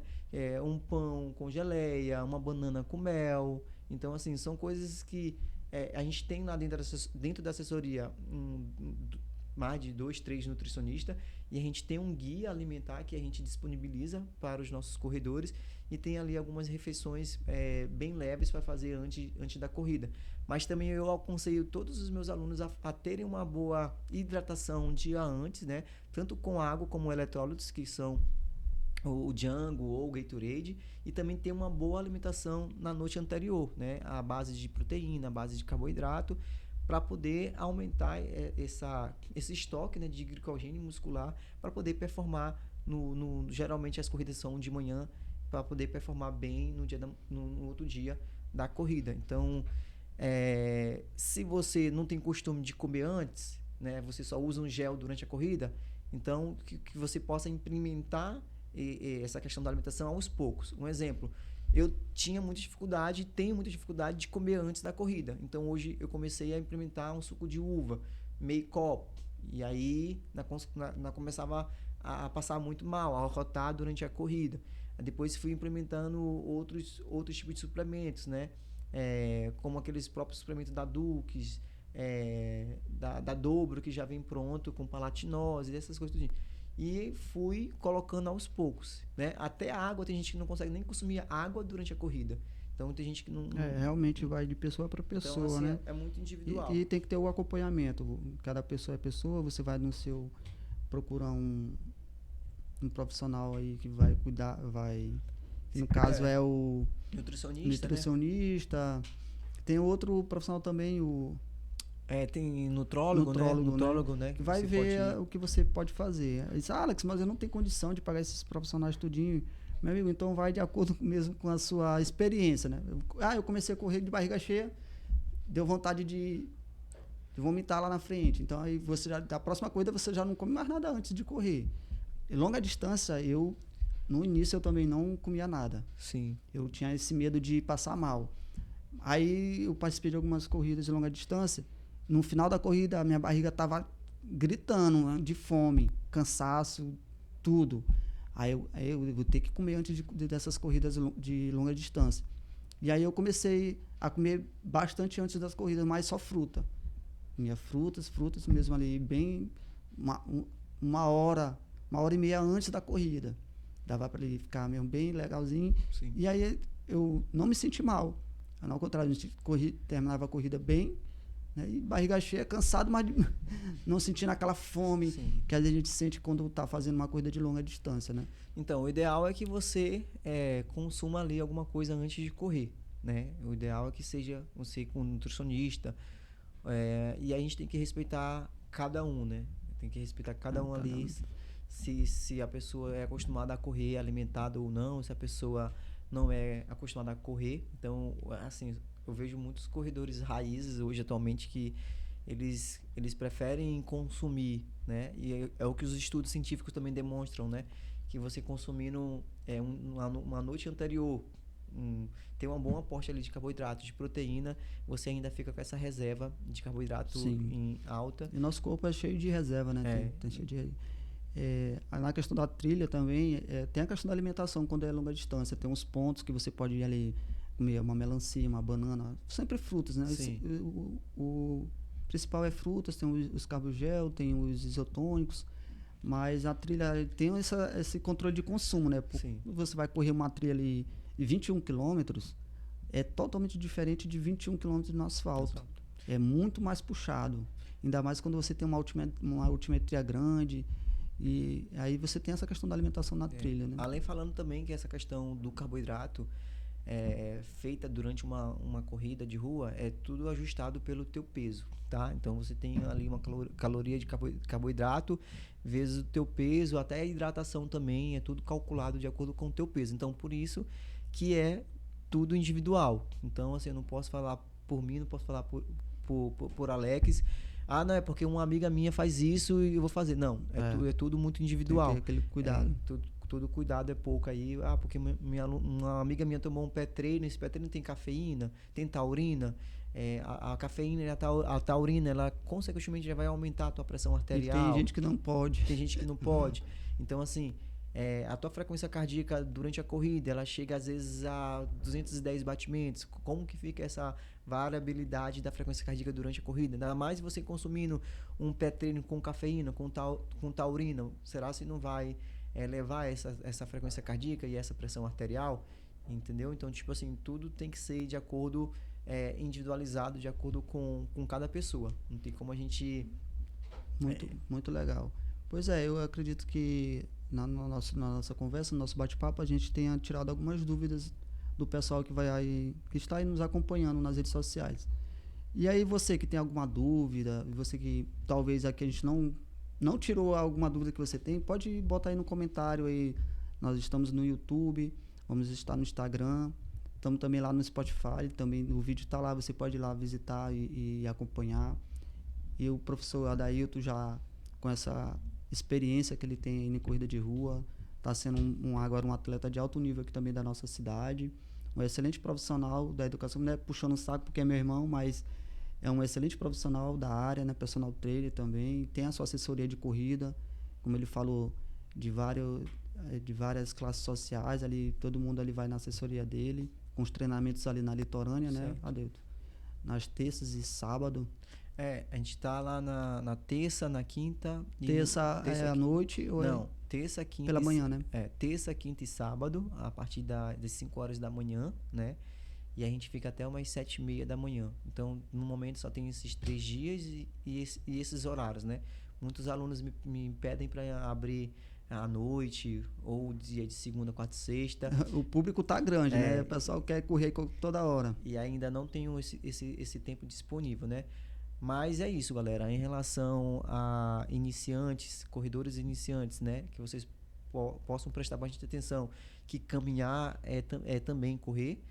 Um pão com geleia, uma banana com mel. Então, assim, são coisas que a gente tem lá dentro da assessoria mais de 2, 3 nutricionistas, e a gente tem um guia alimentar que a gente disponibiliza para os nossos corredores, e tem ali algumas refeições bem leves para fazer antes da corrida. Mas também eu aconselho todos os meus alunos a terem uma boa hidratação um dia antes, né? Tanto com água como eletrólitos, que são o Django ou o Gatorade, e também ter uma boa alimentação na noite anterior, né? A base de proteína, a base de carboidrato, para poder aumentar esse estoque, né, de glicogênio muscular, para poder performar geralmente as corridas são de manhã, para poder performar bem no outro dia da corrida. Então, se você não tem costume de comer antes, né, você só usa um gel durante a corrida, então que você possa implementar essa questão da alimentação aos poucos. Um exemplo, eu tenho muita dificuldade de comer antes da corrida. Então, hoje eu comecei a implementar um suco de uva, meio copo. E aí, começava a passar muito mal, a arrotar durante a corrida. Depois fui implementando outros tipos de suplementos, né? Como aqueles próprios suplementos da Dukes, da Dobro, que já vem pronto, com palatinose, essas coisas tudinho. E fui colocando aos poucos, né? Até a água, tem gente que não consegue nem consumir água durante a corrida. Então, tem gente que não... realmente vai de pessoa para pessoa, então, assim, né? É muito individual. E tem que ter o acompanhamento. Cada pessoa é pessoa, você vai procurar um profissional aí que vai cuidar, no caso é o nutricionista. Né? Tem outro profissional também, tem nutrólogo, né? Que vai ver o que você pode fazer. Ele diz, Alex, mas eu não tenho condição de pagar esses profissionais tudinho. Meu amigo, então vai de acordo mesmo com a sua experiência, né? Eu comecei a correr de barriga cheia, deu vontade de vomitar lá na frente. Então, aí da próxima corrida, você já não come mais nada antes de correr. Em longa distância, no início eu também não comia nada. Sim. Eu tinha esse medo de passar mal. Aí eu participei de algumas corridas de longa distância. No final da corrida, a minha barriga estava gritando, né, de fome, cansaço, tudo. Aí eu vou ter que comer antes dessas corridas de longa distância. E aí eu comecei a comer bastante antes das corridas, mas só fruta. Comia frutas mesmo ali, bem uma hora e meia antes da corrida. Dava para ele ficar mesmo bem legalzinho. Sim. E aí eu não me senti mal. Ao contrário, terminava a corrida bem, né? E barriga cheia, cansado, mas não sentindo aquela fome Sim. que a gente sente quando está fazendo uma corrida de longa distância, né? Então, o ideal é que você consuma ali alguma coisa antes de correr, né? O ideal é que seja você com um nutricionista. E a gente tem que respeitar cada um, né? Tem que respeitar cada um ali. Se a pessoa é acostumada a correr, alimentada ou não, se a pessoa não é acostumada a correr. Então, assim, eu vejo muitos corredores raízes hoje, atualmente, que eles preferem consumir, né? E é o que os estudos científicos também demonstram, né? Que você consumindo uma noite anterior, tem um bom aporte ali de carboidrato, de proteína, você ainda fica com essa reserva de carboidrato em alta. E nosso corpo é cheio de reserva, né? Tem cheio de... na questão da trilha também, tem a questão da alimentação quando é longa distância. Tem uns pontos que você pode ir ali comer uma melancia, uma banana, sempre frutas, né? Sim. O principal é frutas, tem os carbogel, tem os isotônicos, mas a trilha tem esse controle de consumo, né? Sim. Você vai correr uma trilha ali de 21 quilômetros, é totalmente diferente de 21 quilômetros no asfalto. É muito mais puxado, ainda mais quando você tem uma altimetria grande. E aí você tem essa questão da alimentação na trilha, né? Além falando também que essa questão do carboidrato feita durante uma corrida de rua é tudo ajustado pelo teu peso, tá? Então você tem ali uma caloria de carboidrato vezes o teu peso, até a hidratação também é tudo calculado de acordo com o teu peso. Então por isso que é tudo individual. Então assim, eu não posso falar por mim, não posso falar por Alex. Não, é porque uma amiga minha faz isso e eu vou fazer. Não, é tudo muito individual. Tem que ter aquele cuidado. Todo cuidado é pouco aí. Porque uma amiga minha tomou um pré-treino, esse pré-treino tem cafeína, tem taurina. A cafeína e a taurina, ela consequentemente já vai aumentar a tua pressão arterial. E tem gente que não pode. Tem gente que não pode. Então, assim, a tua frequência cardíaca durante a corrida, ela chega às vezes a 210 batimentos. Como que fica essa variabilidade da frequência cardíaca durante a corrida? Ainda mais você consumindo um pré-treino com cafeína, com taurina, será que não vai levar essa frequência cardíaca e essa pressão arterial? Entendeu? Então, tipo assim, tudo tem que ser de acordo, individualizado, de acordo com cada pessoa. Não tem como a gente... Muito legal. Pois é, eu acredito que na nossa conversa, no nosso bate-papo, a gente tenha tirado algumas dúvidas do pessoal que está aí nos acompanhando nas redes sociais. E aí você que tem alguma dúvida, você que talvez aqui a gente não tirou alguma dúvida que você tem, pode botar aí no comentário aí. Nós estamos no YouTube, vamos estar no Instagram, estamos também lá no Spotify, também o vídeo está lá, você pode ir lá visitar e acompanhar. E o professor Adailton, já com essa experiência que ele tem aí em corrida de rua, está sendo agora um atleta de alto nível aqui também da nossa cidade, um excelente profissional da educação, não é puxando o saco porque é meu irmão, mas é um excelente profissional da área, né? Personal trainer também, tem a sua assessoria de corrida, como ele falou, de várias classes sociais, ali todo mundo ali vai na assessoria dele, com os treinamentos ali na litorânea, né, Adailton? Nas terças e sábado. A gente tá lá na terça, na quinta... Terça é à noite? Ou não, terça, quinta... Pela manhã, né? Terça, quinta e sábado, a partir das 5 horas da manhã, né? E a gente fica até umas 7h30 da manhã. Então, no momento, só tem esses 3 dias e esses horários, né? Muitos alunos me pedem para abrir à noite ou dia de segunda, quarta e sexta. O público tá grande, né? O pessoal quer correr toda hora. E ainda não tenho esse tempo disponível, né? Mas é isso, galera. Em relação a iniciantes, corredores iniciantes, né? Que vocês possam prestar bastante atenção. Que caminhar é também correr.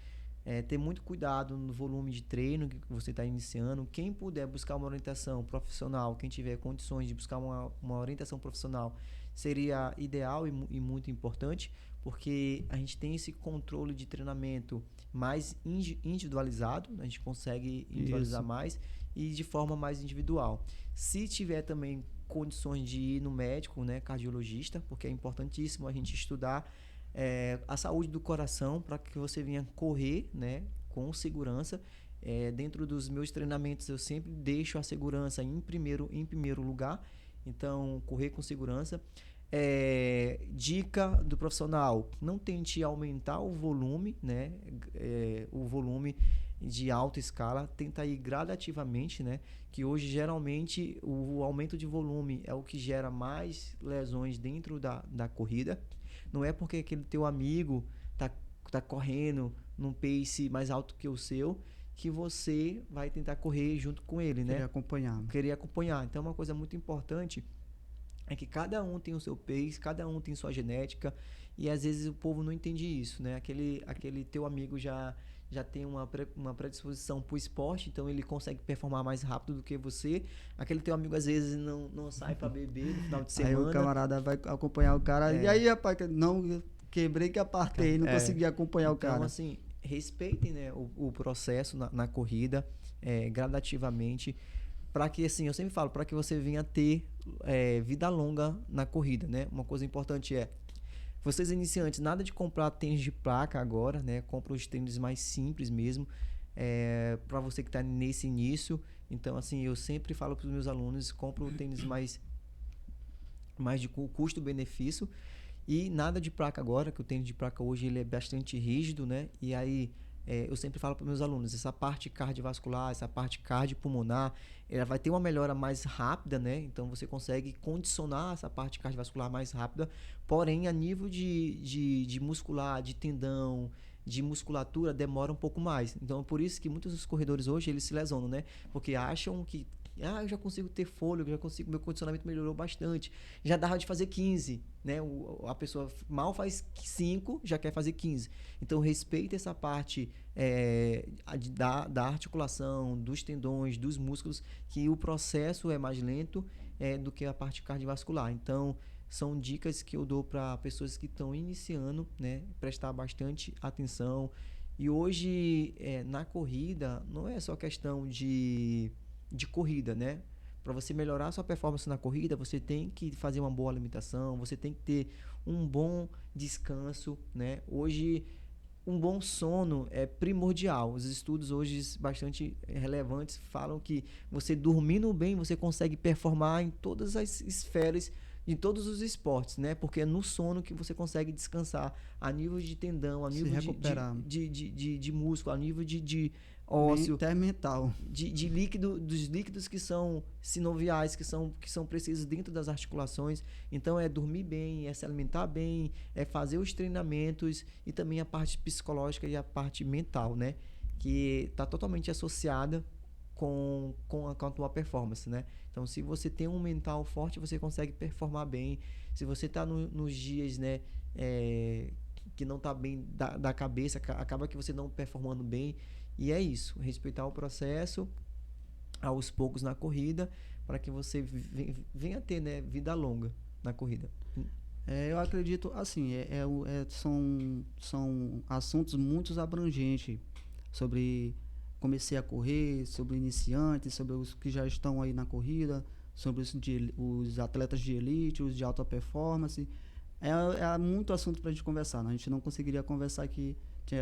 Ter muito cuidado no volume de treino que você está iniciando. Quem puder buscar uma orientação profissional, quem tiver condições de buscar uma orientação profissional, seria ideal e muito importante, porque a gente tem esse controle de treinamento mais individualizado, a gente consegue individualizar mais e de forma mais individual. Se tiver também condições de ir no médico, né, cardiologista, porque é importantíssimo a gente estudar a saúde do coração para que você venha correr, né, com segurança. Dentro dos meus treinamentos eu sempre deixo a segurança em primeiro lugar, então correr com segurança. Dica do profissional: não tente aumentar o volume, né? O volume de alta escala, tenta ir gradativamente, né? Que hoje, geralmente, o aumento de volume é o que gera mais lesões dentro da corrida. Não é porque aquele teu amigo tá correndo num pace mais alto que o seu, que você vai tentar correr junto com ele, né? Querer acompanhar. Então, uma coisa muito importante é que cada um tem o seu pace, cada um tem sua genética, e às vezes o povo não entende isso, né? Aquele teu amigo já tem uma predisposição para o esporte, então ele consegue performar mais rápido do que você. Aquele teu amigo às vezes não sai para beber no final de semana. Aí o camarada vai acompanhar o cara, e aí, rapaz, não quebrei que apartei, não consegui acompanhar o cara. Então, assim, respeitem, né, o processo na corrida, gradativamente, para que, assim, eu sempre falo, para que você venha ter vida longa na corrida, né? Uma coisa importante vocês iniciantes, nada de comprar tênis de placa agora, né? Compra os tênis mais simples mesmo, para você que está nesse início. Então, assim, eu sempre falo para os meus alunos, compra o tênis mais de custo-benefício, e nada de placa agora, que o tênis de placa hoje ele é bastante rígido, né? E aí eu sempre falo para meus alunos, essa parte cardiovascular, essa parte cardiopulmonar, ela vai ter uma melhora mais rápida, né? Então você consegue condicionar essa parte cardiovascular mais rápida, porém a nível de muscular, de tendão, de musculatura demora um pouco mais. Então é por isso que muitos dos corredores hoje eles se lesionam, né? Porque acham que eu já consigo ter fôlego, meu condicionamento melhorou bastante. Já dava de fazer 15, né? A pessoa mal faz 5, já quer fazer 15. Então, respeita essa parte da articulação, dos tendões, dos músculos, que o processo é mais lento do que a parte cardiovascular. Então, são dicas que eu dou para pessoas que estão iniciando, né? Prestar bastante atenção. E hoje, na corrida, não é só questão de corrida, né? Para você melhorar a sua performance na corrida, você tem que fazer uma boa alimentação, você tem que ter um bom descanso, né? Hoje, um bom sono é primordial. Os estudos hoje bastante relevantes falam que você dormindo bem, você consegue performar em todas as esferas, em todos os esportes, né? Porque é no sono que você consegue descansar a nível de tendão, a nível de músculo, a nível de ósseo, até mental, de líquido, dos líquidos que são sinoviais, que são precisos dentro das articulações. Então é dormir bem, é se alimentar bem, é fazer os treinamentos, e também a parte psicológica e a parte mental, né? Que está totalmente associada com a tua performance, né? Então, se você tem um mental forte, você consegue performar bem. Se você está nos dias, né, que não está bem da cabeça, acaba que você não performando bem. E é isso, respeitar o processo aos poucos na corrida, para que você venha ter, né, vida longa na corrida. Eu acredito, assim, são assuntos muito abrangentes sobre comecei a correr, sobre iniciantes, sobre os que já estão aí na corrida, sobre os atletas de elite, os de alta performance. É muito assunto para a gente conversar, né? A gente não conseguiria conversar aqui,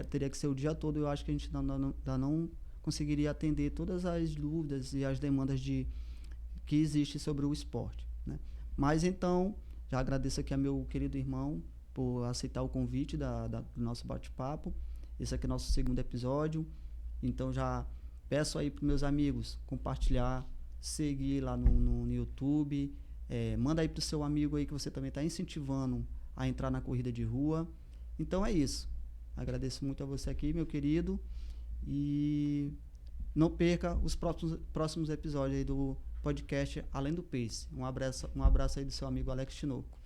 teria que ser o dia todo. Eu acho que a gente ainda não conseguiria atender todas as dúvidas e as demandas que existem sobre o esporte, né? Mas então, já agradeço aqui a meu querido irmão por aceitar o convite do nosso bate-papo. Esse aqui é o nosso segundo episódio. Então já peço aí para meus amigos compartilhar, seguir lá no YouTube, manda aí para o seu amigo aí que você também está incentivando a entrar na corrida de rua. Então é isso. Agradeço muito a você aqui, meu querido, e não perca os próximos episódios aí do podcast Além do Pace. Um abraço aí do seu amigo Alex Tinoco.